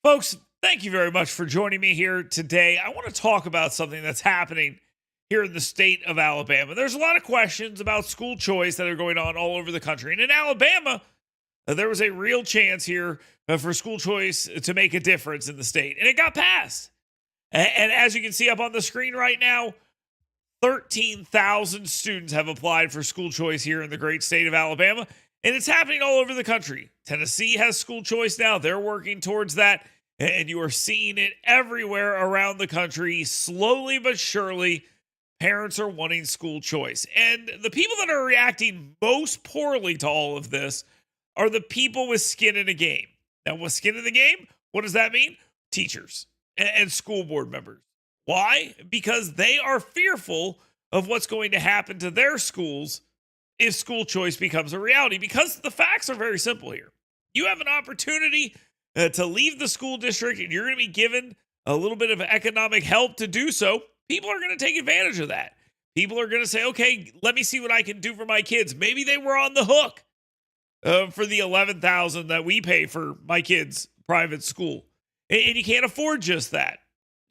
Folks, thank you very much for joining me here today. I want to talk about something that's happening here in the state of Alabama. There's a lot of questions about school choice that are going on all over the country. And in Alabama, there was a real chance here for school choice to make a difference in the state, and it got passed. And as you can see up on the screen right now, 13,000 students have applied for school choice here in the great state of Alabama, and it's happening all over the country. Tennessee has school choice now. They're working towards that, and you are seeing it everywhere around the country. Slowly but surely, parents are wanting school choice. And the people that are reacting most poorly to all of this are the people with skin in the game. Now, with skin in the game, what does that mean? Teachers and school board members. Why? Because they are fearful of what's going to happen to their schools if school choice becomes a reality. Because the facts are very simple here. You have an opportunity to leave the school district and you're going to be given a little bit of economic help to do so. People are going to take advantage of that. People are going to say, okay, let me see what I can do for my kids. Maybe they were on the hook for the $11,000 that we pay for my kids' private school. And you can't afford just that.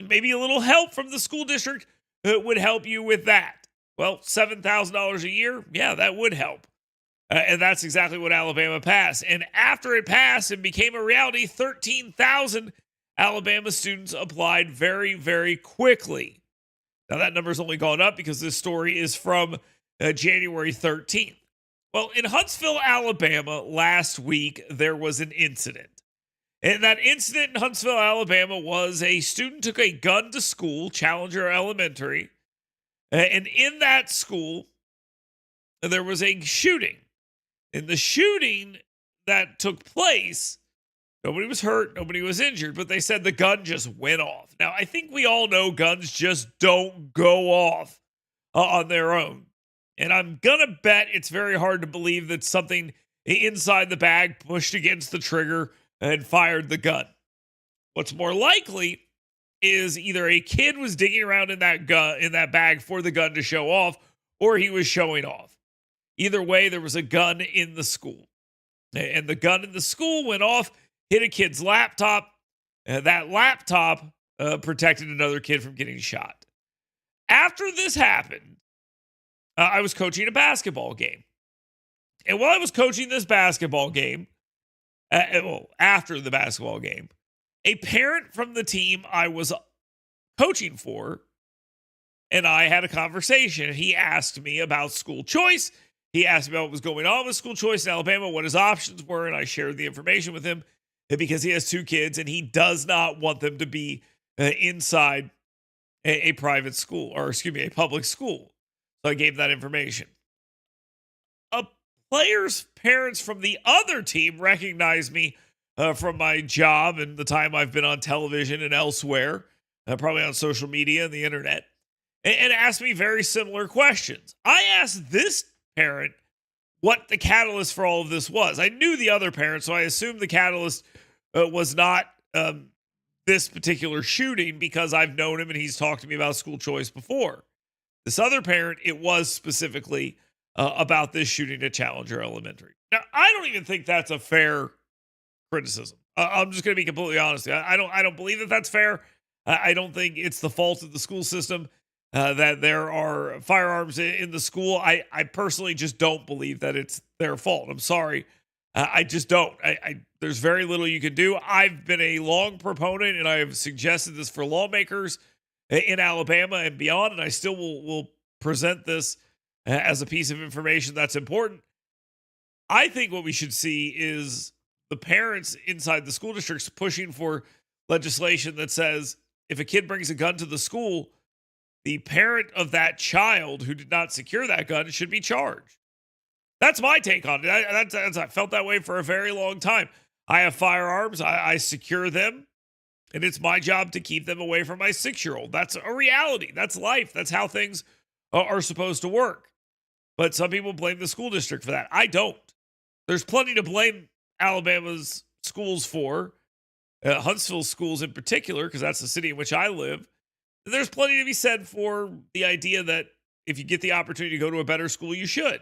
Maybe a little help from the school district would help you with that. Well, $7,000 a year, yeah, that would help. And that's exactly what Alabama passed. And after it passed and became a reality, 13,000 Alabama students applied very, very quickly. Now, that number's only gone up because this story is from January 13th. Well, in Huntsville, Alabama, last week, there was an incident. And that incident in Huntsville, Alabama was a student took a gun to school, Challenger Elementary. And in that school, there was a shooting. In the shooting that took place, nobody was hurt, nobody was injured, but they said the gun just went off. Now, I think we all know guns just don't go off on their own. And I'm going to bet it's very hard to believe that something inside the bag pushed against the trigger and fired the gun. What's more likely is either a kid was digging around in that bag for the gun to show off, or he was showing off. Either way, there was a gun in the school. And the gun in the school went off, hit a kid's laptop. That laptop protected another kid from getting shot. After this happened, I was coaching a basketball game. And while I was coaching this basketball game, after the basketball game, a parent from the team I was coaching for and I had a conversation. He asked me about school choice. He asked me what was going on with school choice in Alabama, what his options were, and I shared the information with him because he has two kids and he does not want them to be inside a private school, or excuse me, a public school. So I gave that information. A player's parents from the other team recognized me from my job and the time I've been on television and elsewhere, probably on social media and the internet, and asked me very similar questions. I asked this parent what the catalyst for all of this was. I knew the other parent, so I assumed the catalyst was not this particular shooting because I've known him and he's talked to me about school choice before. This other parent, it was specifically about this shooting at Challenger Elementary. Now, I don't even think that's a fair criticism. I'm just going to be completely honest. I don't believe that that's fair. I don't think it's the fault of the school system that there are firearms in the school. I personally just don't believe that it's their fault. I'm sorry. I just don't. There's very little you can do. I've been a long proponent and I have suggested this for lawmakers in Alabama and beyond, and I still will present this as a piece of information that's important. I think what we should see is the parents inside the school districts pushing for legislation that says if a kid brings a gun to the school, the parent of that child who did not secure that gun should be charged. That's my take on it. I felt that way for a very long time. I have firearms. I secure them. And it's my job to keep them away from my 6-year-old. That's a reality. That's life. That's how things are supposed to work. But some people blame the school district for that. I don't. There's plenty to blame Alabama's schools for, Huntsville schools in particular, because that's the city in which I live. And there's plenty to be said for the idea that if you get the opportunity to go to a better school, you should.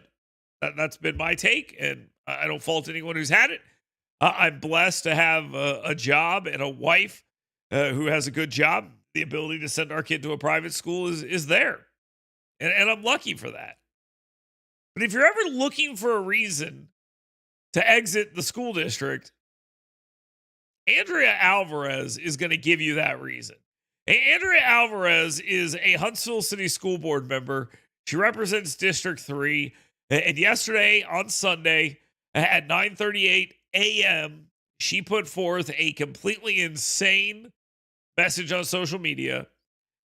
That's been my take, and I don't fault anyone who's had it. I'm blessed to have a job and a wife who has a good job. The ability to send our kid to a private school is there, and I'm lucky for that. But if you're ever looking for a reason to exit the school district, Andrea Alvarez is going to give you that reason. Andrea Alvarez is a Huntsville City School Board member. She represents District 3. And yesterday on Sunday at 9:38 a.m., she put forth a completely insane message on social media.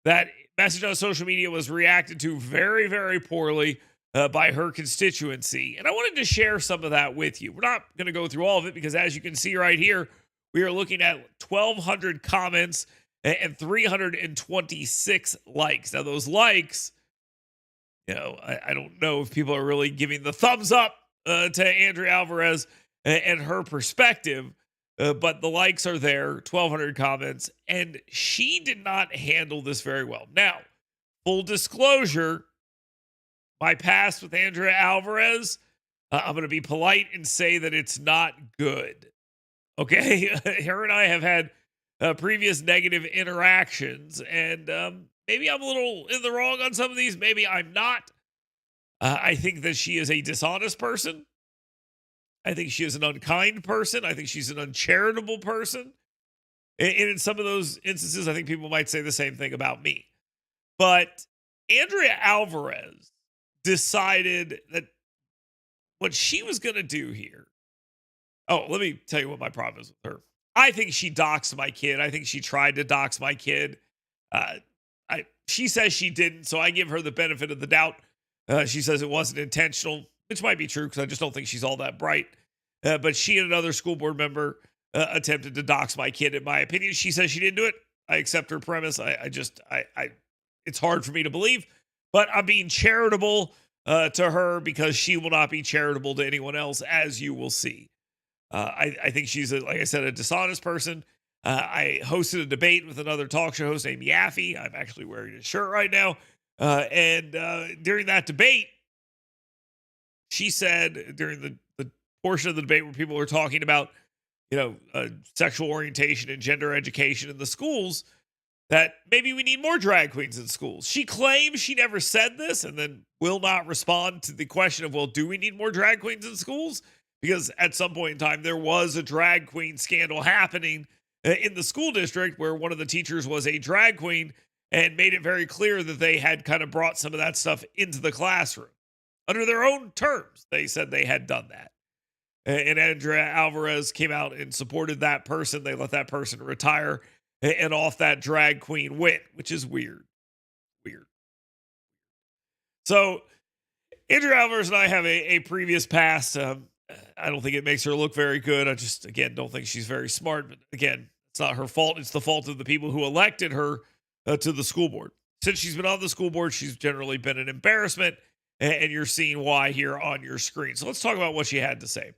That message on social media was reacted to very, very poorly by her constituency. And I wanted to share some of that with you. We're not going to go through all of it because, as you can see right here, we are looking at 1,200 comments and 326 likes. Now, those likes, I don't know if people are really giving the thumbs up to Andrea Alvarez and her perspective, but the likes are there, 1,200 comments, and she did not handle this very well. Now, full disclosure, my past with Andrea Alvarez, I'm going to be polite and say that it's not good. Okay, her and I have had previous negative interactions, and maybe I'm a little in the wrong on some of these. Maybe I'm not. I think that she is a dishonest person. I think she is an unkind person. I think she's an uncharitable person. And in some of those instances, I think people might say the same thing about me. But Andrea Alvarez decided that what she was going to do here. Oh, let me tell you what my problem is with her. I think she doxed my kid. I think she tried to dox my kid. She says she didn't, so I give her the benefit of the doubt. She says it wasn't intentional, which might be true because I just don't think she's all that bright. But she and another school board member attempted to dox my kid. In my opinion, she says she didn't do it. I accept her premise. It's hard for me to believe, but I'm being charitable to her because she will not be charitable to anyone else, as you will see. I think she's, like I said, a dishonest person. I hosted a debate with another talk show host named Yaffe. I'm actually wearing his shirt right now. And during that debate, she said during the portion of the debate where people were talking about, sexual orientation and gender education in the schools, that maybe we need more drag queens in schools. She claims she never said this and then will not respond to the question of, well, do we need more drag queens in schools? Because at some point in time, there was a drag queen scandal happening in the school district where one of the teachers was a drag queen and made it very clear that they had kind of brought some of that stuff into the classroom. Under their own terms, they said they had done that. And Andrea Alvarez came out and supported that person. They let that person retire, and off that drag queen went, which is weird. Weird. So Andrea Alvarez and I have a previous past. I don't think it makes her look very good. I just, again, don't think she's very smart. But again, it's not her fault. It's the fault of the people who elected her to the school board. Since she's been on the school board, she's generally been an embarrassment. And you're seeing why here on your screen. So let's talk about what she had to say.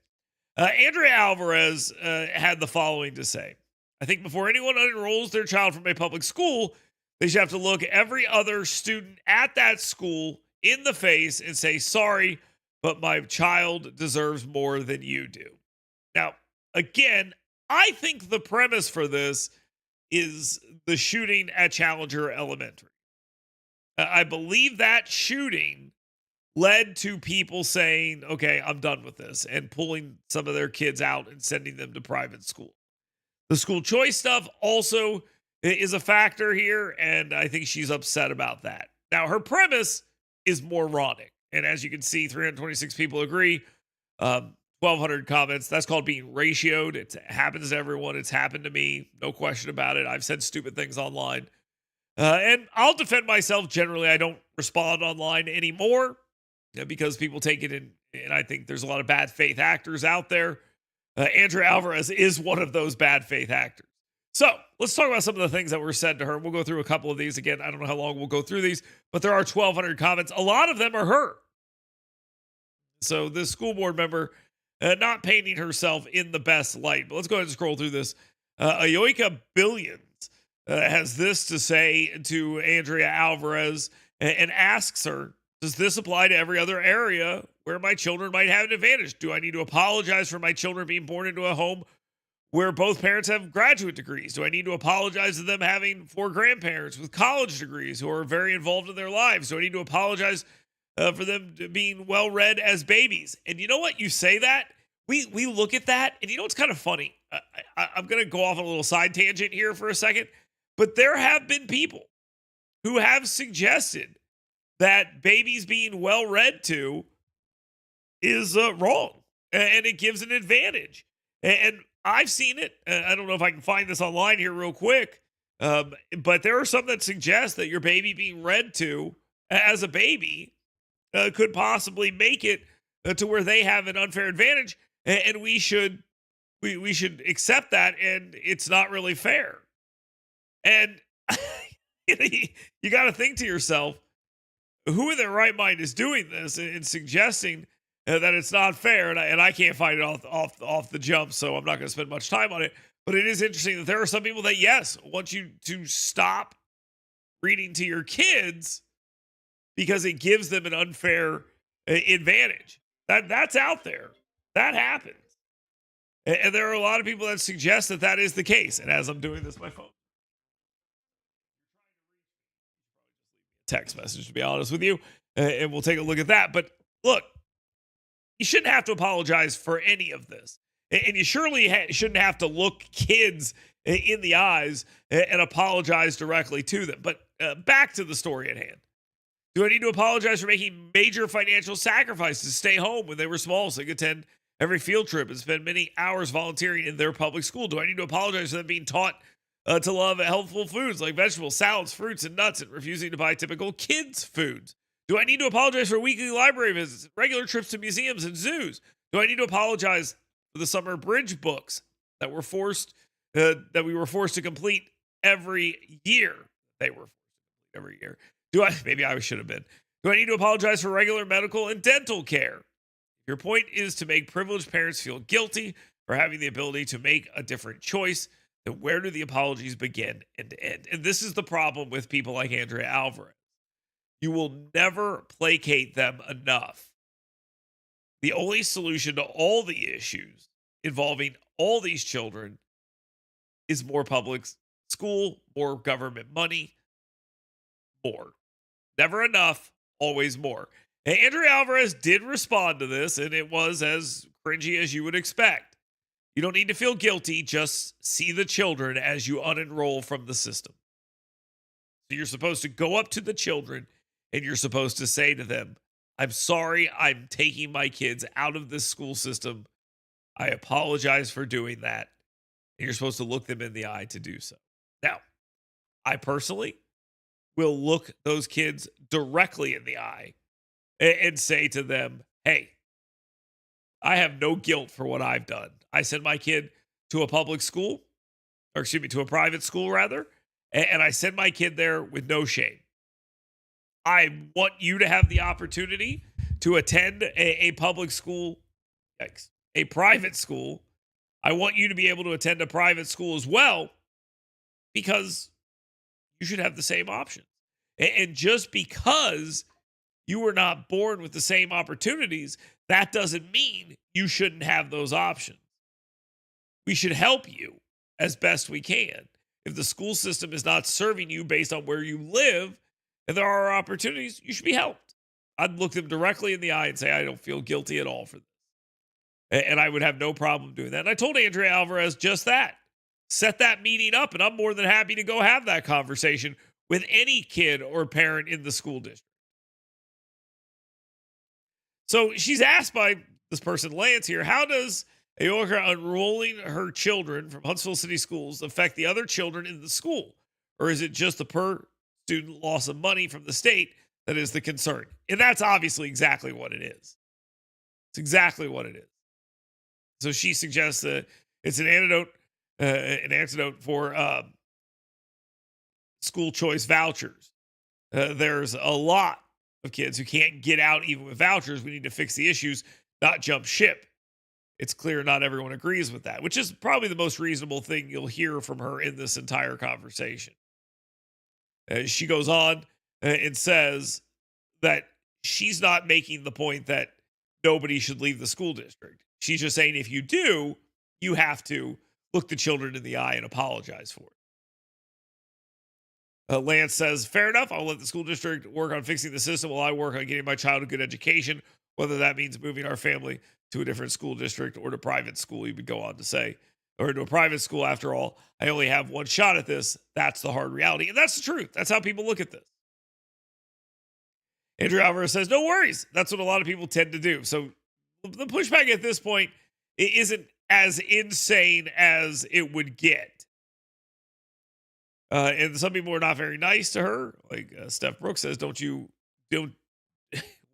Andrea Alvarez had the following to say. I think before anyone enrolls their child from a public school, they should have to look every other student at that school in the face and say, sorry, but my child deserves more than you do. Now, again, I think the premise for this is the shooting at Challenger Elementary. I believe that shooting led to people saying, okay, I'm done with this, and pulling some of their kids out and sending them to private school. The school choice stuff also is a factor here, and I think she's upset about that. Now, her premise is moronic. And as you can see, 326 people agree, 1,200 comments. That's called being ratioed. It happens to everyone. It's happened to me. No question about it. I've said stupid things online. And I'll defend myself. Generally, I don't respond online anymore because people take it in. And I think there's a lot of bad faith actors out there. Andrea Alvarez is one of those bad faith actors. So let's talk about some of the things that were said to her. We'll go through a couple of these. Again, I don't know how long we'll go through these, but there are 1,200 comments. A lot of them are her. So this school board member not painting herself in the best light. But let's go ahead and scroll through this. Ayoika Billions has this to say to Andrea Alvarez and asks her, does this apply to every other area where my children might have an advantage. Do I need to apologize for my children being born into a home where both parents have graduate degrees? Do I need to apologize to them having four grandparents with college degrees who are very involved in their lives? Do I need to apologize for them being well read as babies? And you know what? You say that, we look at that, and you know what's kind of funny? I'm going to go off on a little side tangent here for a second, but there have been people who have suggested that babies being well read to is wrong, and it gives an advantage. And I've seen it. I don't know if I can find this online here real quick, but there are some that suggest that your baby being read to as a baby could possibly make it to where they have an unfair advantage, and we should accept that, and it's not really fair. And you got to think to yourself, who in their right mind is doing this and suggesting that it's not fair? And I can't find it off the jump, so I'm not going to spend much time on it. But it is interesting that there are some people that, yes, want you to stop reading to your kids because it gives them an unfair advantage. That's out there. That happens. And there are a lot of people that suggest that that is the case. And as I'm doing this, my phone text message, to be honest with you, and we'll take a look at that. But look, you shouldn't have to apologize for any of this. And you surely shouldn't have to look kids in the eyes and apologize directly to them. But back to the story at hand. Do I need to apologize for making major financial sacrifices to stay home when they were small so they could attend every field trip and spend many hours volunteering in their public school? Do I need to apologize for them being taught to love healthful foods like vegetables, salads, fruits, and nuts, and refusing to buy typical kids' foods? Do I need to apologize for weekly library visits, regular trips to museums and zoos? Do I need to apologize for the summer bridge books that were forced that we were forced to complete every year? They were forced to complete every year. Maybe I should have been. Do I need to apologize for regular medical and dental care? Your point is to make privileged parents feel guilty for having the ability to make a different choice. Then where do the apologies begin and end? And this is the problem with people like Andrea Alvarez. You will never placate them enough. The only solution to all the issues involving all these children is more public school, more government money, more. Never enough, always more. And Andrea Alvarez did respond to this, and it was as cringy as you would expect. You don't need to feel guilty, just see the children as you unenroll from the system. So you're supposed to go up to the children and you're supposed to say to them, I'm sorry, I'm taking my kids out of this school system. I apologize for doing that. And you're supposed to look them in the eye to do so. Now, I personally will look those kids directly in the eye and say to them, hey, I have no guilt for what I've done. I sent my kid to a public school, or excuse me, to a private school rather, and I sent my kid there with no shame. I want you to have the opportunity to attend a public school, a private school. I want you to be able to attend a private school as well, because you should have the same options. And just because you were not born with the same opportunities, that doesn't mean you shouldn't have those options. We should help you as best we can. If the school system is not serving you based on where you live and there are opportunities, you should be helped. I'd look them directly in the eye and say, I don't feel guilty at all for this. And I would have no problem doing that. And I told Andrea Alvarez just that. Set that meeting up, and I'm more than happy to go have that conversation with any kid or parent in the school district. So she's asked by this person, Lance, here, how does Aoka unrolling her children from Huntsville City Schools affect the other children in the school? Or is it just the per student loss of money from the state that is the concern? And that's obviously exactly what it is. It's exactly what it is. So she suggests that it's an antidote for school choice vouchers. There's a lot of kids who can't get out even with vouchers. We need to fix the issues, not jump ship. It's clear not everyone agrees with that, which is probably the most reasonable thing you'll hear from her in this entire conversation. She goes on and says that she's not making the point that nobody should leave the school district. She's just saying if you do, you have to look the children in the eye and apologize for it. Lance says, fair enough. I'll let the school district work on fixing the system while I work on getting my child a good education, whether that means moving our family to a different school district or to private school, he would go on to say, or to a private school. After all, I only have one shot at this. That's the hard reality. And that's the truth. That's how people look at this. Andrew Alvarez says, no worries. That's what a lot of people tend to do. So the pushback at this point isn't as insane as it would get. And some people are not very nice to her. Like Steph Brooks says,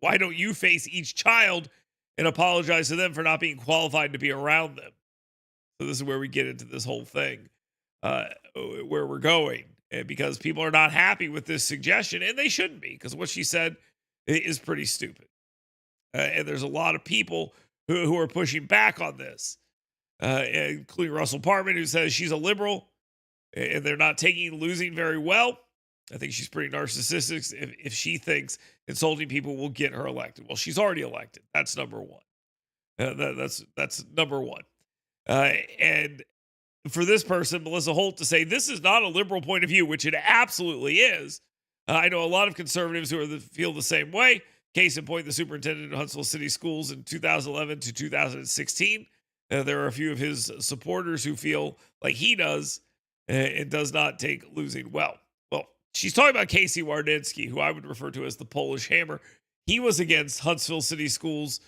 why don't you face each child and apologize to them for not being qualified to be around them? So this is where we get into this whole thing, where we're going, because people are not happy with this suggestion, and they shouldn't be, because what she said is pretty stupid. And there's a lot of people who are pushing back on this, including Russell Parman, who says she's a liberal and they're not taking losing very well. I think she's pretty narcissistic if she thinks insulting people will get her elected. Well, she's already elected. That's number one. That's number one. And for this person, Melissa Holt, to say this is not a liberal point of view, which it absolutely is. I know a lot of conservatives who feel the same way. Case in point, the superintendent of Huntsville City Schools in 2011 to 2016. There are a few of his supporters who feel like he does and does not take losing well. Well, she's talking about Casey Wardynski, who I would refer to as the Polish Hammer. He was against Huntsville City Schools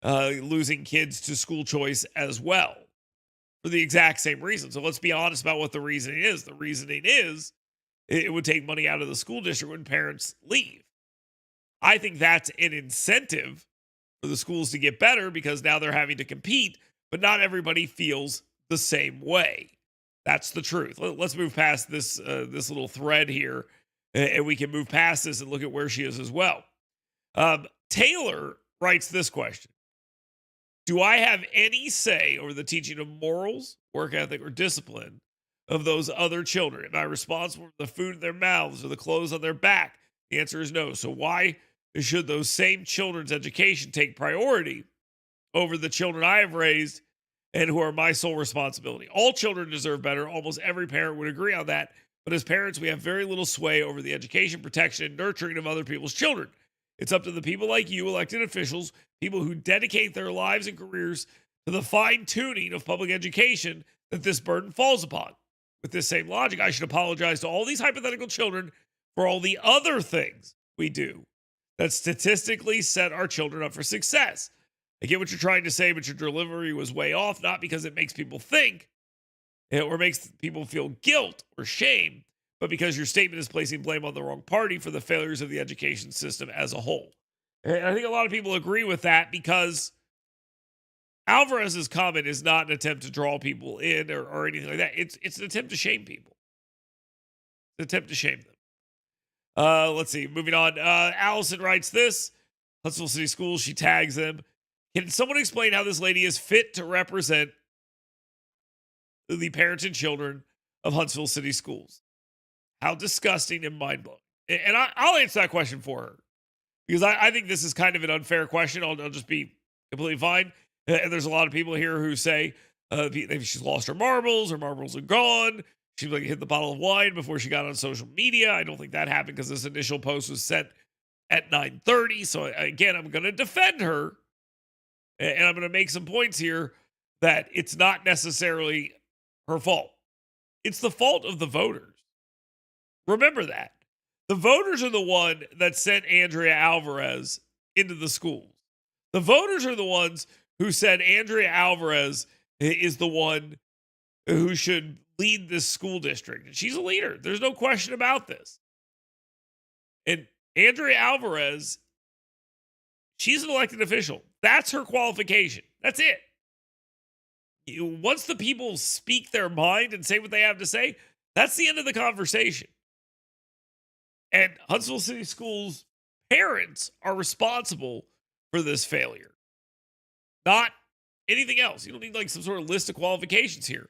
losing kids to school choice as well for the exact same reason. So let's be honest about what the reasoning is. The reasoning is it would take money out of the school district when parents leave. I think that's an incentive for the schools to get better because now they're having to compete, but not everybody feels the same way. That's the truth. Let's move past this little thread here, and we can move past this and look at where she is as well. Taylor writes this question. Do I have any say over the teaching of morals, work ethic, or discipline of those other children? Am I responsible for the food in their mouths or the clothes on their back? The answer is no. So why should those same children's education take priority over the children I have raised and who are my sole responsibility? All children deserve better. Almost every parent would agree on that. But as parents, we have very little sway over the education, protection, and nurturing of other people's children. It's up to the people like you, elected officials, people who dedicate their lives and careers to the fine-tuning of public education, that this burden falls upon. With this same logic, I should apologize to all these hypothetical children for all the other things we do that statistically set our children up for success. I get what you're trying to say, but your delivery was way off, not because it makes people think or makes people feel guilt or shame, but because your statement is placing blame on the wrong party for the failures of the education system as a whole. And I think a lot of people agree with that because Alvarez's comment is not an attempt to draw people in or anything like that. It's an attempt to shame people. It's an attempt to shame them. Let's see. Moving on. Allison writes this. Huntsville City Schools, she tags them. Can someone explain how this lady is fit to represent the parents and children of Huntsville City Schools? How disgusting and mind-blowing. And I'll answer that question for her because I think this is kind of an unfair question. I'll just be completely fine. And there's a lot of people here who say she's lost her marbles are gone. She like hit the bottle of wine before she got on social media. I don't think that happened because this initial post was sent at 9:30. So again, I'm going to defend her. And I'm going to make some points here that it's not necessarily her fault. It's the fault of the voters. Remember that. The voters are the one that sent Andrea Alvarez into the schools. The voters are the ones who said Andrea Alvarez is the one who should lead this school district. And she's a leader. There's no question about this. And Andrea Alvarez, she's an elected official. That's her qualification. That's it. Once the people speak their mind and say what they have to say, that's the end of the conversation. And Huntsville City Schools parents are responsible for this failure, not anything else. You don't need like some sort of list of qualifications here.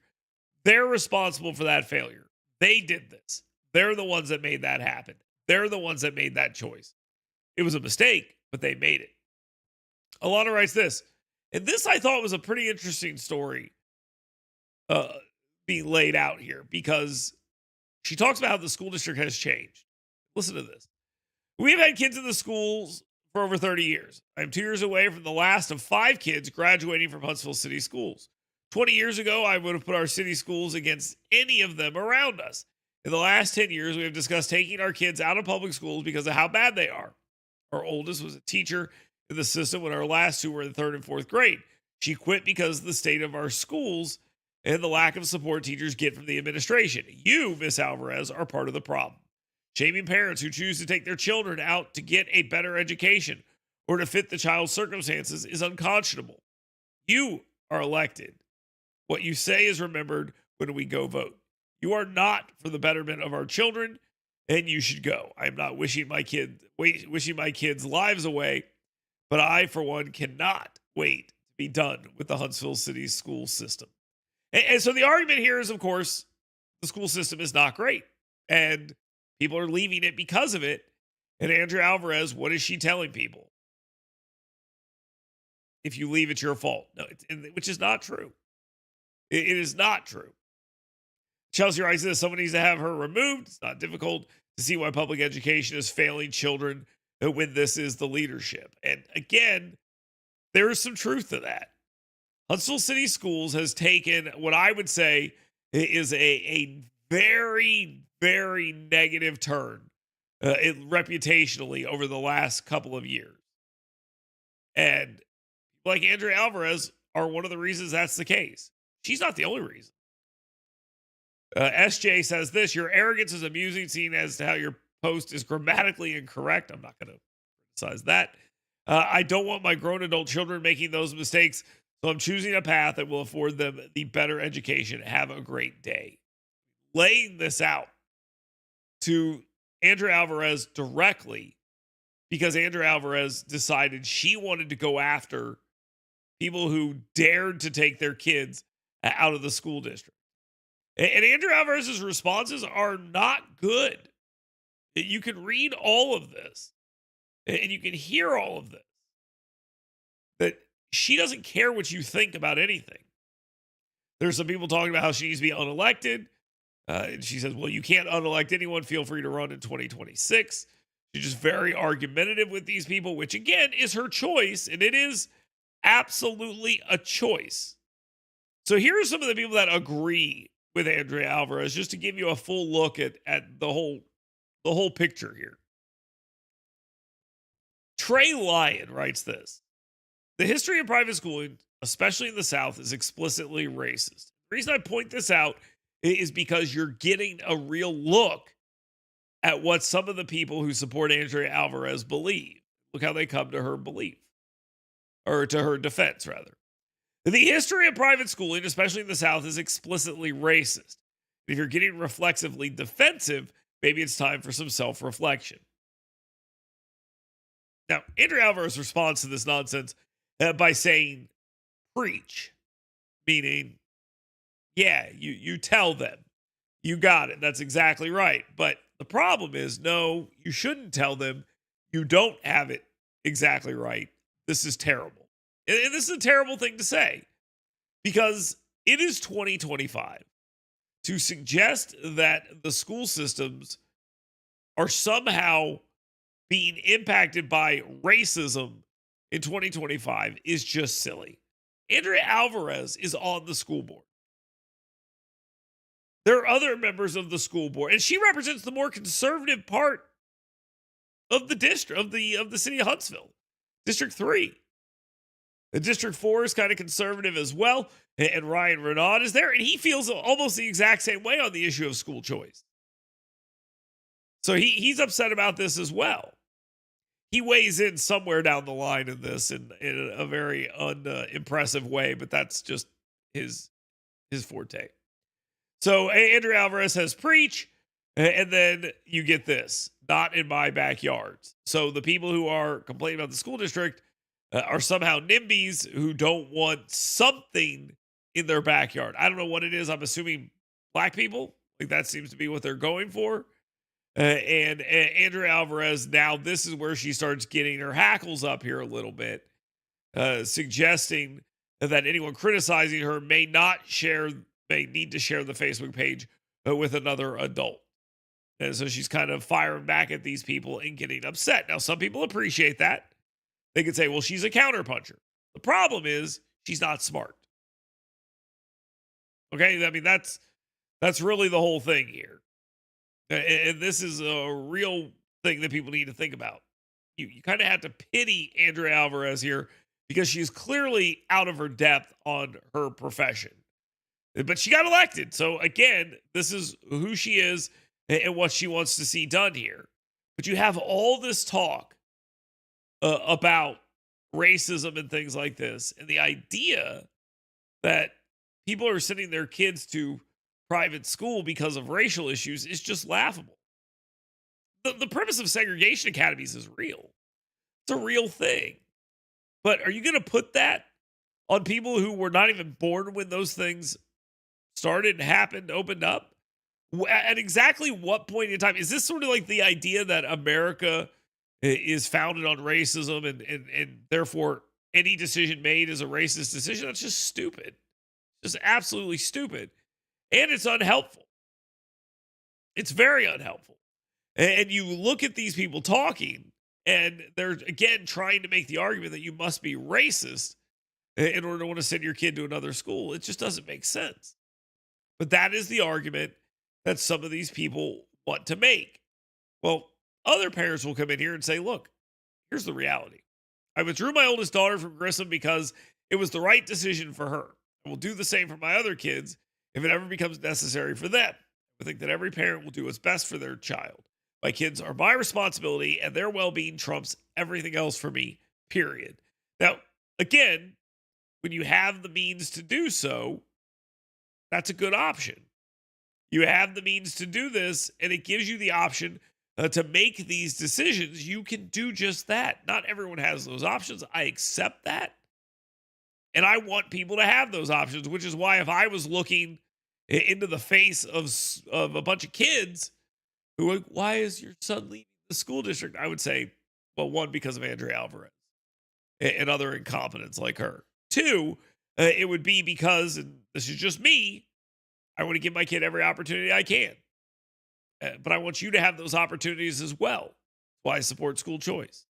They're responsible for that failure. They did this. They're the ones that made that happen. They're the ones that made that choice. It was a mistake, but they made it. Alana writes this, and this I thought was a pretty interesting story uh, being laid out here because she talks about how the school district has changed. Listen to this. We've had kids in the schools for over 30 years. I'm 2 years away from the last of 5 kids graduating from Huntsville City Schools. 20 years ago, I would have put our city schools against any of them around us. In the last 10 years, we have discussed taking our kids out of public schools because of how bad they are. Our oldest was a teacher in the system when our last 2 were in 3rd and 4th grade. She quit because of the state of our schools and the lack of support teachers get from the administration. You, Miss Alvarez, are part of the problem. Shaming parents who choose to take their children out to get a better education or to fit the child's circumstances is unconscionable. You are elected. What you say is remembered when we go vote. You are not for the betterment of our children, and you should go. I am not wishing my kids' lives away, but I, for one, cannot wait to be done with the Huntsville City school system. And so the argument here is, of course, the school system is not great, and people are leaving it because of it. And Andrea Alvarez, what is she telling people? If you leave, it's your fault. No, which is not true. It is not true. Chelsea writes this, someone needs to have her removed. It's not difficult to see why public education is failing children when this is the leadership. And again, there is some truth to that. Huntsville City Schools has taken what I would say is a very, very negative turn reputationally over the last couple of years. And like Andrea Alvarez are one of the reasons that's the case. She's not the only reason. SJ says this, your arrogance is amusing, seeing as to how your post is grammatically incorrect. I'm not going to criticize that. I don't want my grown adult children making those mistakes, so I'm choosing a path that will afford them the better education. Have a great day. Laying this out to Andrea Alvarez directly because Andrea Alvarez decided she wanted to go after people who dared to take their kids out of the school district. And Andrea Alvarez's responses are not good. You can read all of this and you can hear all of this. That she doesn't care what you think about anything. There's some people talking about how she needs to be unelected. And she says, well, you can't unelect anyone. Feel free to run in 2026. She's just very argumentative with these people, which again is her choice. And it is absolutely a choice. So here are some of the people that agree with Andrea Alvarez, just to give you a full look at the whole picture here. Trey Lyon writes this. The history of private schooling, especially in the South, is explicitly racist. The reason I point this out is because you're getting a real look at what some of the people who support Andrea Alvarez believe. Look how they come to her belief, or to her defense, rather. The history of private schooling, especially in the South, is explicitly racist. If you're getting reflexively defensive, maybe it's time for some self-reflection. Now, Andrea Alvarez responds to this nonsense by saying, preach, meaning, yeah, you tell them. You got it. That's exactly right. But the problem is, no, you shouldn't tell them. You don't have it exactly right. This is terrible. And this is a terrible thing to say because it is 2025. To suggest that the school systems are somehow being impacted by racism in 2025 is just silly. Andrea Alvarez is on the school board. There are other members of the school board, and she represents the more conservative part of the district of the city of Huntsville, District 3. The District 4 is kind of conservative as well. And Ryan Renaud is there. And he feels almost the exact same way on the issue of school choice. So he's upset about this as well. He weighs in somewhere down the line in this in a very unimpressive way. But that's just his forte. So Andrea Alvarez says, preach. And then you get this. Not in my backyard. So the people who are complaining about the school district are somehow NIMBYs who don't want something in their backyard. I don't know what it is. I'm assuming black people. Like that seems to be what they're going for. And Andrea Alvarez, now this is where she starts getting her hackles up here a little bit suggesting that anyone criticizing her may need to share the Facebook page with another adult. And so she's kind of firing back at these people and getting upset. Now, some people appreciate that. They could say, well, she's a counterpuncher. The problem is she's not smart. Okay. I mean, that's really the whole thing here. And this is a real thing that people need to think about. You kind of have to pity Andrea Alvarez here because she's clearly out of her depth on her profession. But she got elected. So again, this is who she is and what she wants to see done here. But you have all this talk about racism and things like this. And the idea that people are sending their kids to private school because of racial issues is just laughable. The premise of segregation academies is real. It's a real thing. But are you going to put that on people who were not even born when those things started, happened, opened up? At exactly what point in time? Is this sort of like the idea that America is founded on racism and therefore any decision made is a racist decision? That's just stupid. Just absolutely stupid. And it's unhelpful. It's very unhelpful. And you look at these people talking, and they're again trying to make the argument that you must be racist in order to want to send your kid to another school. It just doesn't make sense. But that is the argument that some of these people want to make. Well, other parents will come in here and say, look, here's the reality. I withdrew my oldest daughter from Grissom because it was the right decision for her. I will do the same for my other kids if it ever becomes necessary for them. I think that every parent will do what's best for their child. My kids are my responsibility, and their well-being trumps everything else for me, period. Now, again, when you have the means to do so, that's a good option. You have the means to do this, and it gives you the option to make these decisions. You can do just that. Not everyone has those options. I accept that. And I want people to have those options, which is why if I was looking into the face of a bunch of kids who are like, why is your son leaving the school district? I would say, well, one, because of Andrea Alvarez and other incompetence like her. Two, it would be because, and this is just me, I want to give my kid every opportunity I can. But I want you to have those opportunities as well. That's why I support school choice.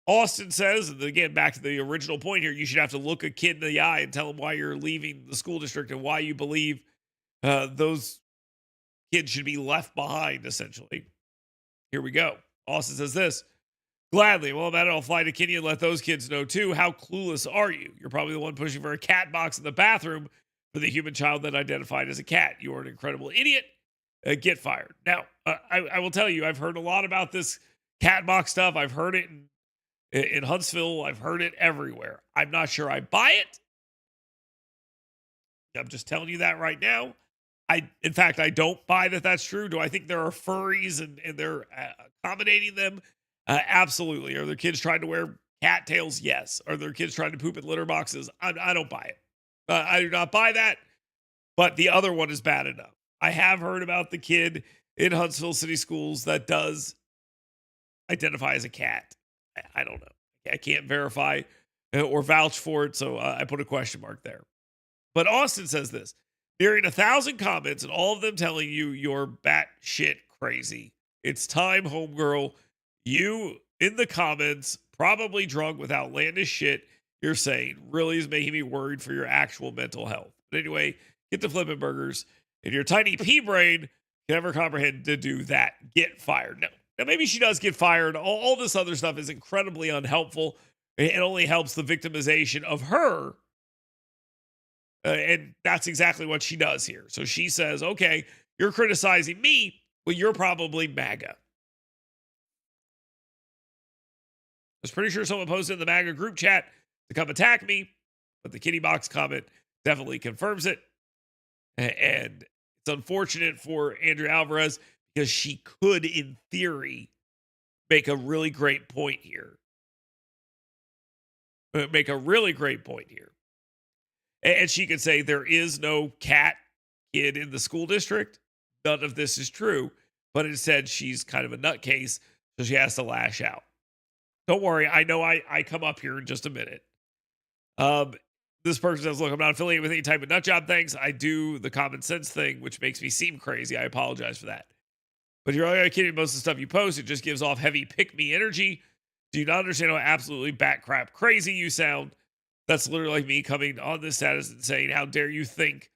Austin says, and again, back to the original point here, you should have to look a kid in the eye and tell them why you're leaving the school district and why you believe those kids should be left behind, essentially. Here we go. Austin says this. Gladly. Well, that'll fly to Kenny and let those kids know, too. How clueless are you? You're probably the one pushing for a cat box in the bathroom for the human child that identified as a cat. You are an incredible idiot. Get fired. Now, I will tell you, I've heard a lot about this cat box stuff. I've heard it in Huntsville. I've heard it everywhere. I'm not sure I buy it. I'm just telling you that right now. In fact, I don't buy that that's true. Do I think there are furries and they're accommodating them? Absolutely. Are their kids trying to wear cattails? Yes. Are their kids trying to poop in litter boxes? I don't buy it. I do not buy that. But the other one is bad enough. I have heard about the kid in Huntsville City Schools that does identify as a cat. I don't know. I can't verify or vouch for it. So I put a question mark there. But Austin says this. Nearing 1,000 comments and all of them telling you you're batshit crazy. It's time, homegirl. You in the comments, probably drunk with outlandish shit you're saying, really is making me worried for your actual mental health. But anyway, get to flipping burgers. And your tiny pea brain can never comprehend to do that. Get fired. Now maybe she does get fired. All this other stuff is incredibly unhelpful. It only helps the victimization of her. And that's exactly what she does here. So she says, okay, you're criticizing me. Well, you're probably MAGA. I was pretty sure someone posted in the MAGA group chat to come attack me, but the kitty box comment definitely confirms it. And it's unfortunate for Andrea Alvarez because she could, in theory, make a really great point here. Make a really great point here. And she could say there is no cat kid in the school district. None of this is true. But instead, she's kind of a nutcase, so she has to lash out. Don't worry. I know I come up here in just a minute. Um, this person says, look, I'm not affiliated with any type of nut job. Thanks. I do the common sense thing, which makes me seem crazy. I apologize for that. But you're only kidding. Most of the stuff you post, it just gives off heavy pick me energy. Do you not understand how absolutely bat crap crazy you sound? That's literally like me coming on this status and saying, how dare you think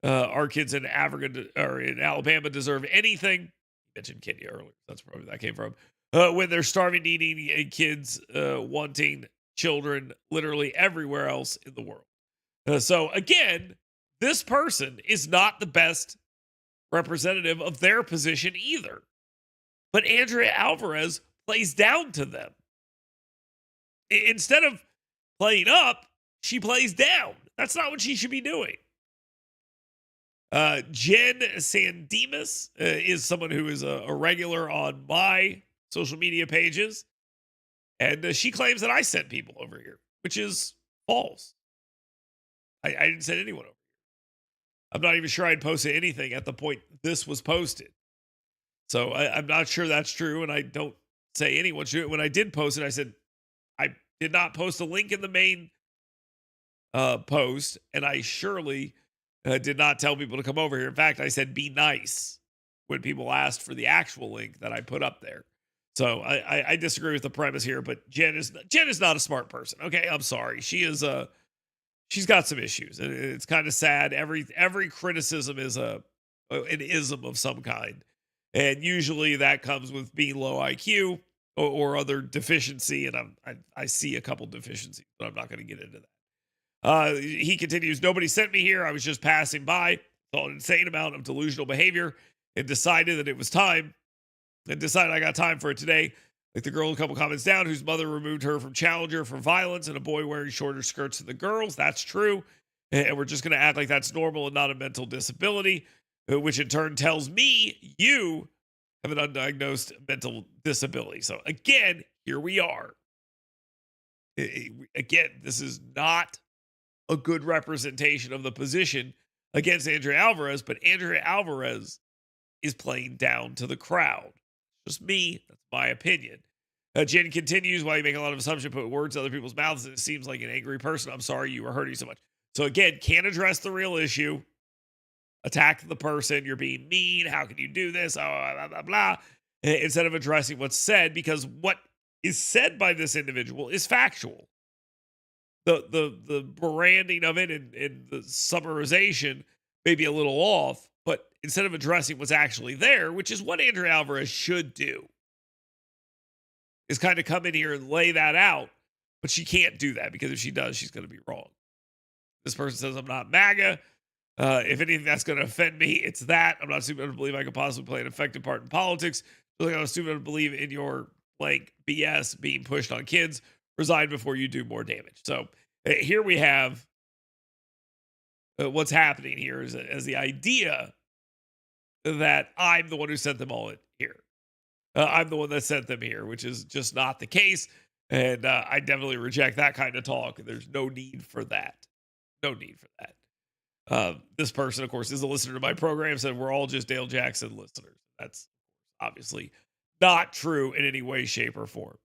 our kids in Africa or in Alabama deserve anything? You mentioned Kenya earlier. That's probably where that came from. When they're starving, needing, and kids wanting children literally everywhere else in the world. So again, this person is not the best representative of their position either. But Andrea Alvarez plays down to them. Instead of playing up, she plays down. That's not what she should be doing. Jen Sandemus is someone who is a regular on my social media pages. And she claims that I sent people over here, which is false. I didn't send anyone over here. I'm not even sure I'd posted anything at the point this was posted. So I'm not sure that's true. And I don't say anyone should. When I did post it, I said, I did not post a link in the main post. And I surely did not tell people to come over here. In fact, I said, be nice when people asked for the actual link that I put up there. So I disagree with the premise here, but Jen is not a smart person. Okay, I'm sorry. She's got some issues, and it's kind of sad. Every criticism is an ism of some kind, and usually that comes with being low IQ or other deficiency. And I see a couple deficiencies, but I'm not going to get into that. He continues. Nobody sent me here. I was just passing by. Saw an insane amount of delusional behavior, and decided that it was time. And decided I got time for it today. Like the girl a couple comments down, whose mother removed her from Challenger for violence, and a boy wearing shorter skirts than the girls. That's true. And we're just going to act like that's normal and not a mental disability, which in turn tells me you have an undiagnosed mental disability. So again, here we are. Again, this is not a good representation of the position against Andrea Alvarez, but Andrea Alvarez is playing down to the crowd. Just me. That's my opinion. Jen continues, while you make a lot of assumptions, put words in other people's mouths, and it seems like an angry person. I'm sorry you were hurting so much. So again, can't address the real issue. Attack the person. You're being mean. How can you do this? Oh, blah, blah, blah. Instead of addressing what's said, because what is said by this individual is factual. The branding of it and the summarization may be a little off, but instead of addressing what's actually there, which is what Andrea Alvarez should do, is kind of come in here and lay that out. But she can't do that, because if she does, she's going to be wrong. This person says, I'm not MAGA. If anything that's going to offend me, it's that. I'm not stupid enough to believe I could possibly play an effective part in politics. I'm not stupid enough to believe in your blank BS being pushed on kids. Resign before you do more damage. So here we have what's happening here is as the idea that I'm the one who sent them all here. I'm the one that sent them here, which is just not the case. And I definitely reject that kind of talk. There's no need for that. No need for that. This person, of course, is a listener to my program, said we're all just Dale Jackson listeners. That's obviously not true in any way, shape, or form.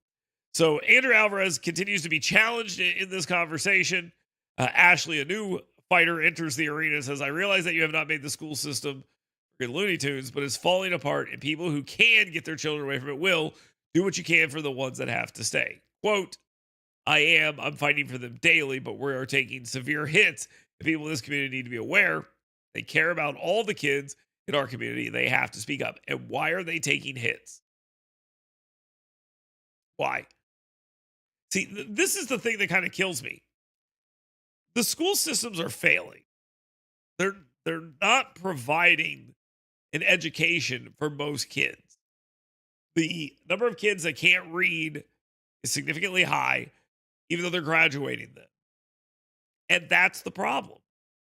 So Andrea Alvarez continues to be challenged in this conversation. Ashley, a new fighter, enters the arena and says, I realize that you have not made the school system in Looney Tunes, but it's falling apart, and people who can get their children away from it will. Do what you can for the ones that have to stay. Quote, I'm fighting for them daily, but we are taking severe hits. The people in this community need to be aware. They care about all the kids in our community. They have to speak up. And why are they taking hits? Why? See, this is the thing that kind of kills me. The school systems are failing. They're not providing an education for most kids. The number of kids that can't read is significantly high, even though they're graduating them. And that's the problem.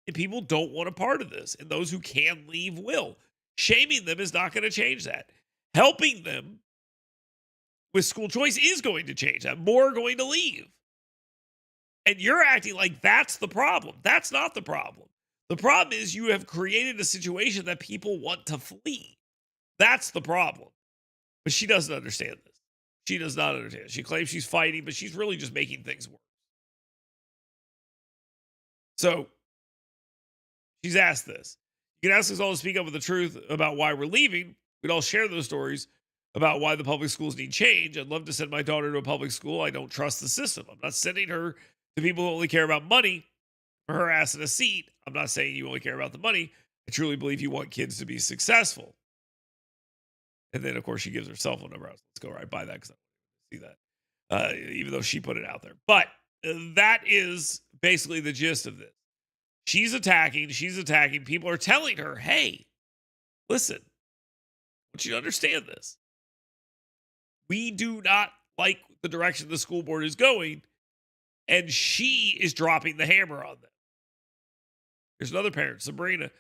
And people don't want a part of this. And those who can leave will. Shaming them is not going to change that. Helping them with school choice is going to change that. More are going to leave. And you're acting like that's the problem. That's not the problem. The problem is you have created a situation that people want to flee. That's the problem. But she doesn't understand this. She does not understand. She claims she's fighting, but she's really just making things worse. So she's asked this. You can ask us all to speak up with the truth about why we're leaving. We'd all share those stories about why the public schools need change. I'd love to send my daughter to a public school. I don't trust the system. I'm not sending her to people who only care about money for her ass in a seat. I'm not saying you only care about the money. I truly believe you want kids to be successful. And then, of course, she gives her cell phone number. Let's go right by that because I see that, even though she put it out there. But that is basically the gist of this. She's attacking. She's attacking. People are telling her, hey, listen, I want you to understand this. We do not like the direction the school board is going. And she is dropping the hammer on them. There's another parent, Sabrina,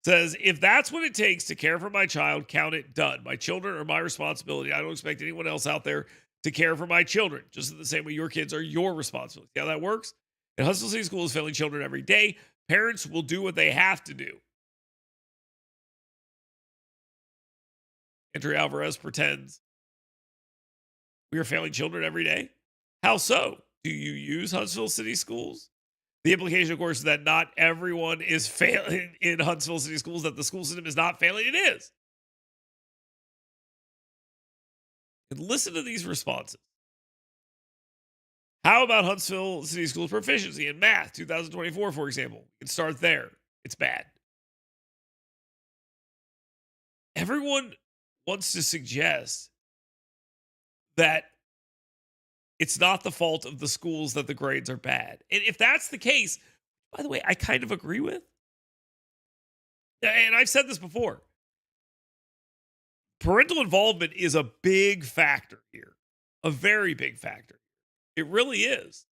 says, if that's what it takes to care for my child, count it done. My children are my responsibility. I don't expect anyone else out there to care for my children, just in the same way your kids are your responsibility. See how that works? And Huntsville City School is failing children every day. Parents will do what they have to do. Andrea Alvarez pretends we are failing children every day. How so? Do you use Huntsville City Schools? The implication, of course, is that not everyone is failing in Huntsville City Schools, that the school system is not failing. It is. And listen to these responses. How about Huntsville City Schools proficiency in math 2024, for example? We can start there. It's bad. Everyone wants to suggest that it's not the fault of the schools that the grades are bad. And if that's the case, by the way, I kind of agree with. And I've said this before. Parental involvement is a big factor here, a very big factor. It really is.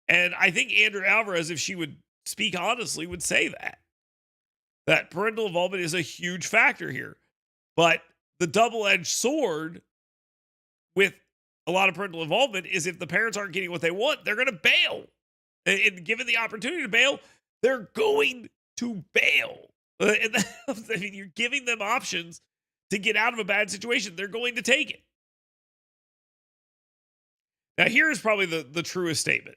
And I think Andrea Alvarez, if she would speak honestly, would say that parental involvement is a huge factor here. But the double-edged sword with a lot of parental involvement is if the parents aren't getting what they want, they're going to bail. And given the opportunity to bail, they're going to bail. And I mean, you're giving them options to get out of a bad situation. They're going to take it. Now, here is probably the truest statement.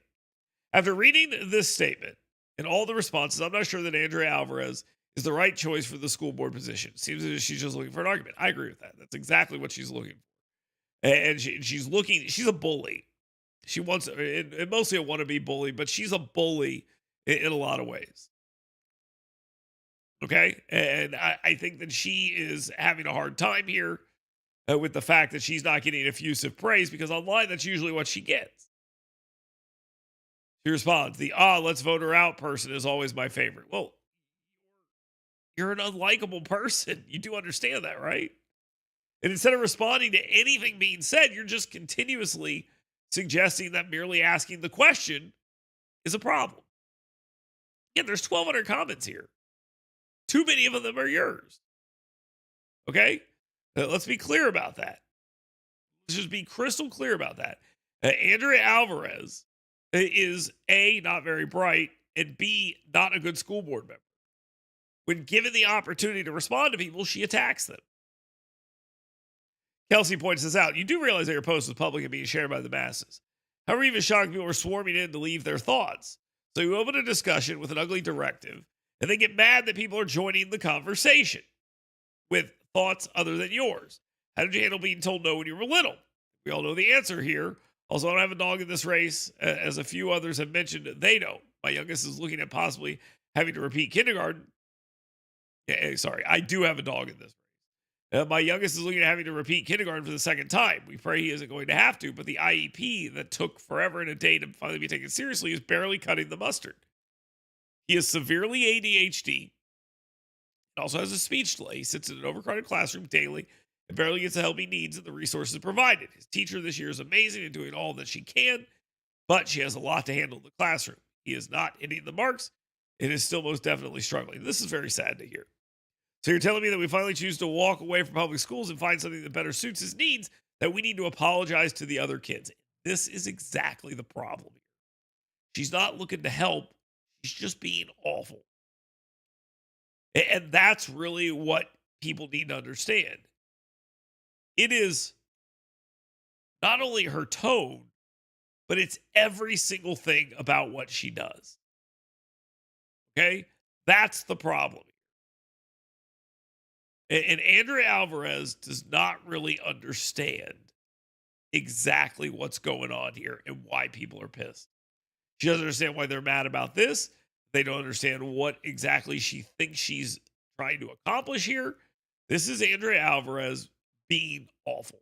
After reading this statement and all the responses, I'm not sure that Andrea Alvarez is the right choice for the school board position. It seems as if she's just looking for an argument. I agree with that. That's exactly what she's looking for. And she's a bully. She wants, and mostly a wannabe bully, but she's a bully in a lot of ways. Okay? And I think that she is having a hard time here with the fact that she's not getting effusive praise, because online, that's usually what she gets. She responds, the let's vote her out person is always my favorite. Well, you're an unlikable person. You do understand that, right? And instead of responding to anything being said, you're just continuously suggesting that merely asking the question is a problem. Again, there's 1,200 comments here. Too many of them are yours. Okay? Let's be clear about that. Let's just be crystal clear about that. Andrea Alvarez is A, not very bright, and B, not a good school board member. When given the opportunity to respond to people, she attacks them. Kelsey points this out. You do realize that your post was public and being shared by the masses. However, even shocked people were swarming in to leave their thoughts. So you open a discussion with an ugly directive, and they get mad that people are joining the conversation with thoughts other than yours. How did you handle being told no when you were little? We all know the answer here. Also, I don't have a dog in this race. As a few others have mentioned, they don't. My youngest is looking at possibly having to repeat kindergarten. Sorry, I do have a dog in this race. My youngest is looking at having to repeat kindergarten for the second time. We pray he isn't going to have to, but the IEP that took forever and a day to finally be taken seriously is barely cutting the mustard. He is severely ADHD. Also has a speech delay. He sits in an overcrowded classroom daily and barely gets the help he needs and the resources provided. His teacher this year is amazing and doing all that she can, but she has a lot to handle in the classroom. He is not hitting the marks and is still most definitely struggling. This is very sad to hear. So you're telling me that we finally choose to walk away from public schools and find something that better suits his needs, that we need to apologize to the other kids. This is exactly the problem here. She's not looking to help. She's just being awful. And that's really what people need to understand. It is not only her tone, but it's every single thing about what she does. Okay? That's the problem. And Andrea Alvarez does not really understand exactly what's going on here and why people are pissed. She doesn't understand why they're mad about this. They don't understand what exactly she thinks she's trying to accomplish here. This is Andrea Alvarez being awful.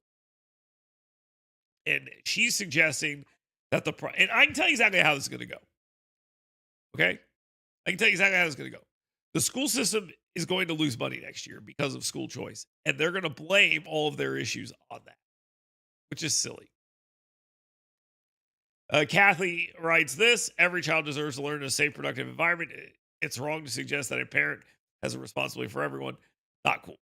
And she's suggesting that and I can tell you exactly how this is going to go. Okay? I can tell you exactly how this is going to go. The school system is going to lose money next year because of school choice, and they're going to blame all of their issues on that, which is silly. Kathy writes this: every child deserves to learn in a safe, productive environment. It's wrong to suggest that a parent has a responsibility for everyone. Not cool.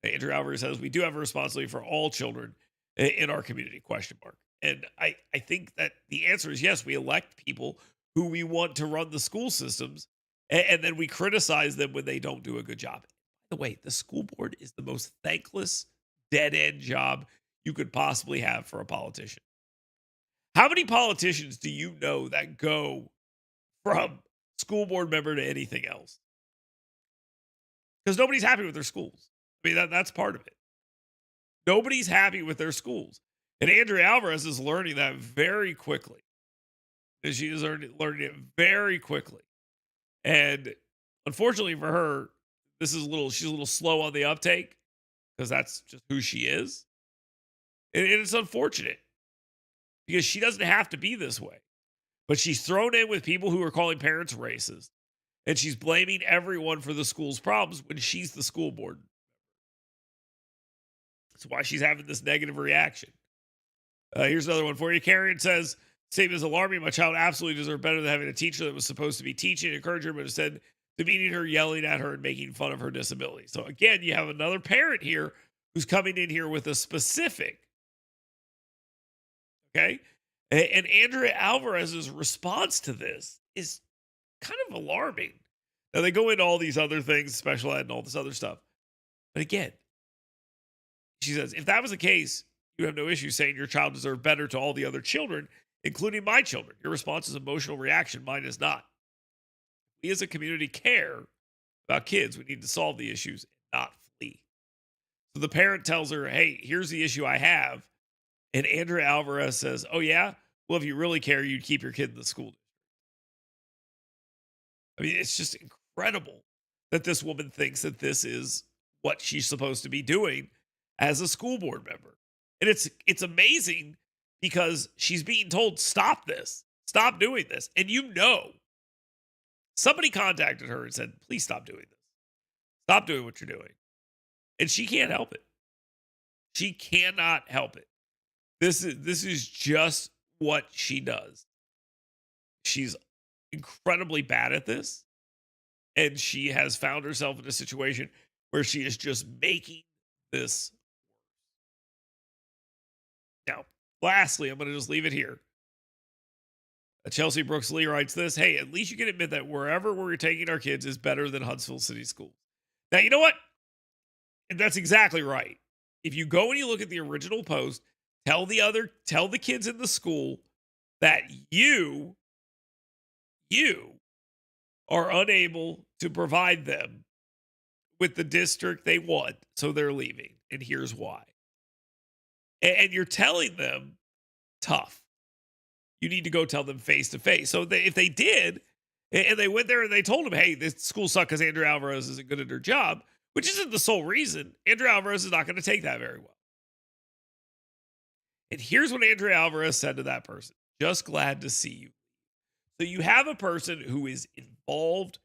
Andrew Alvarez says we do have a responsibility for all children in our community, question mark. And I think that the answer is yes, we elect people who we want to run the school systems, and then we criticize them when they don't do a good job. By the way, the school board is the most thankless, dead-end job you could possibly have for a politician. How many politicians do you know that go from school board member to anything else? Because nobody's happy with their schools. I mean, that's part of it. Nobody's happy with their schools. And Andrea Alvarez is learning that very quickly. And she is learning it very quickly. And unfortunately for her, she's a little slow on the uptake because that's just who she is. And it's unfortunate because she doesn't have to be this way. But she's thrown in with people who are calling parents racist. And she's blaming everyone for the school's problems when she's the school board. That's why she's having this negative reaction. Here's another one for you. Karen says, statement is alarming. My child absolutely deserved better than having a teacher that was supposed to be teaching and encouraging her, but instead demeaning her, yelling at her, and making fun of her disability. So again, you have another parent here who's coming in here with a specific. Okay. And Andrea Alvarez's response to this is kind of alarming. Now they go into all these other things, special ed and all this other stuff. But again, she says, if that was the case, you have no issue saying your child deserved better to all the other children, including my children. Your response is emotional reaction. Mine is not. We as a community care about kids. We need to solve the issues and not flee. So the parent tells her, hey, here's the issue I have. And Andrea Alvarez says, oh, yeah? Well, if you really care, you'd keep your kid in the school. I mean, it's just incredible that this woman thinks that this is what she's supposed to be doing as a school board member. And it's amazing because she's being told, stop this, stop doing this. And somebody contacted her and said, please stop doing this. Stop doing what you're doing. And she can't help it. She cannot help it. This is just what she does. She's incredibly bad at this. And she has found herself in a situation where she is just making this. Now, lastly, I'm going to just leave it here. Chelsea Brooks Lee writes this: hey, at least you can admit that wherever we're taking our kids is better than Huntsville City Schools. Now, you know what? And that's exactly right. If you go and you look at the original post, tell the kids in the school that you are unable to provide them with the district they want, so they're leaving. And here's why. And you're telling them tough. You need to go tell them face to face. So if they did, and they went there and they told them, hey, this school sucks because Andrea Alvarez isn't good at her job, which isn't the sole reason, Andrea Alvarez is not going to take that very well. And here's what Andrea Alvarez said to that person: just glad to see you. So you have a person who is involved,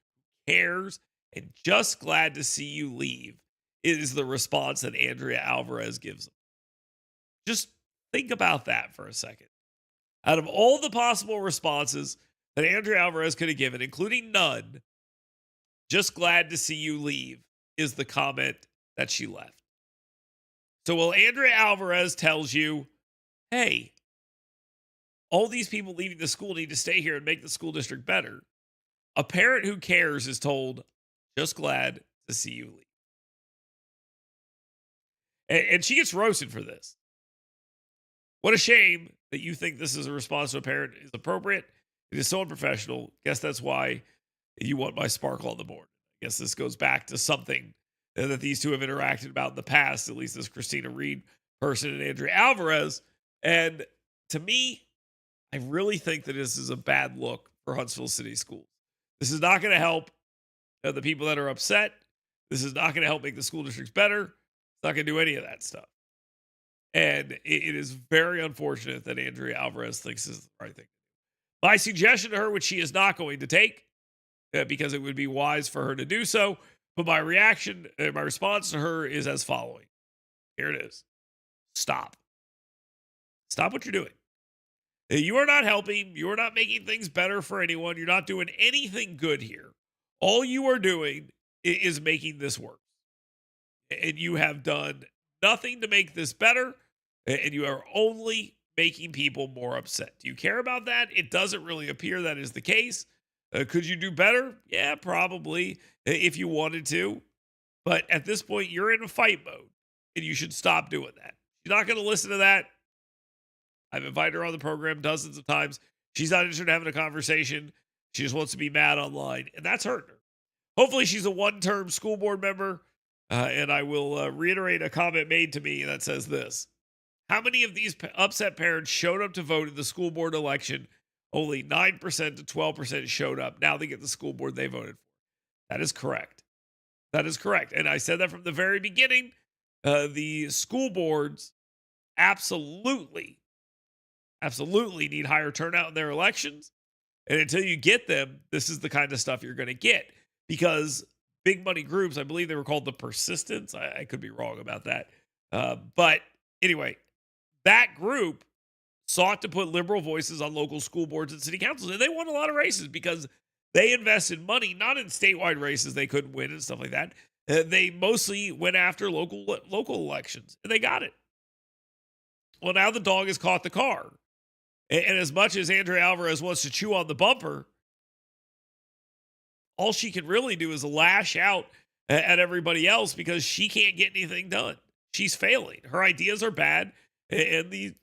cares, and just glad to see you leave is the response that Andrea Alvarez gives them. Just think about that for a second. Out of all the possible responses that Andrea Alvarez could have given, including none, just glad to see you leave is the comment that she left. So while Andrea Alvarez tells you, hey, all these people leaving the school need to stay here and make the school district better, a parent who cares is told, just glad to see you leave. And she gets roasted for this. What a shame that you think this is a response to a parent is appropriate. It is so unprofessional. Guess that's why you want my sparkle on the board. I guess this goes back to something that these two have interacted about in the past, at least this Christina Reed person and Andrea Alvarez. And to me, I really think that this is a bad look for Huntsville City Schools. This is not going to help the people that are upset. This is not going to help make the school districts better. It's not going to do any of that stuff. And it is very unfortunate that Andrea Alvarez thinks this is the right thing. My suggestion to her, which she is not going to take, because it would be wise for her to do so, but my reaction, my response to her is as following. Here it is. Stop. Stop what you're doing. You are not helping. You are not making things better for anyone. You're not doing anything good here. All you are doing is making this worse. And you have done nothing to make this better. And you are only making people more upset. Do you care about that? It doesn't really appear that is the case. Could you do better? Yeah, probably if you wanted to. But at this point, you're in a fight mode and you should stop doing that. She's not going to listen to that. I've invited her on the program dozens of times. She's not interested in having a conversation. She just wants to be mad online, and that's hurting her. Hopefully, she's a one-term school board member, and I will reiterate a comment made to me that says this. How many of these upset parents showed up to vote in the school board election? Only 9% to 12% showed up. Now they get the school board they voted for. That is correct. That is correct. And I said that from the very beginning. The school boards absolutely need higher turnout in their elections. And until you get them, this is the kind of stuff you're going to get, because big money groups, I believe they were called the Persistents. I could be wrong about that. But anyway, that group sought to put liberal voices on local school boards and city councils. And they won a lot of races because they invested money, not in statewide races they couldn't win and stuff like that. They mostly went after local elections, and they got it. Well, now the dog has caught the car. And as much as Andrea Alvarez wants to chew on the bumper, all she can really do is lash out at everybody else because she can't get anything done. She's failing. Her ideas are bad, and the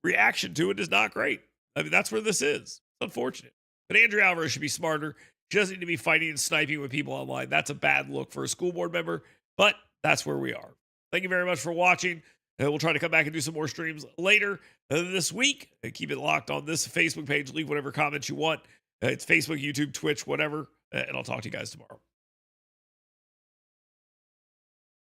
reaction to it is not great. I mean, that's where this is. It's unfortunate. But Andrea Alvarez should be smarter. She doesn't need to be fighting and sniping with people online. That's a bad look for a school board member, but that's where we are. Thank you very much for watching. We'll try to come back and do some more streams later this week. Keep it locked on this Facebook page. Leave whatever comments you want. It's Facebook, YouTube, Twitch, whatever. And I'll talk to you guys tomorrow.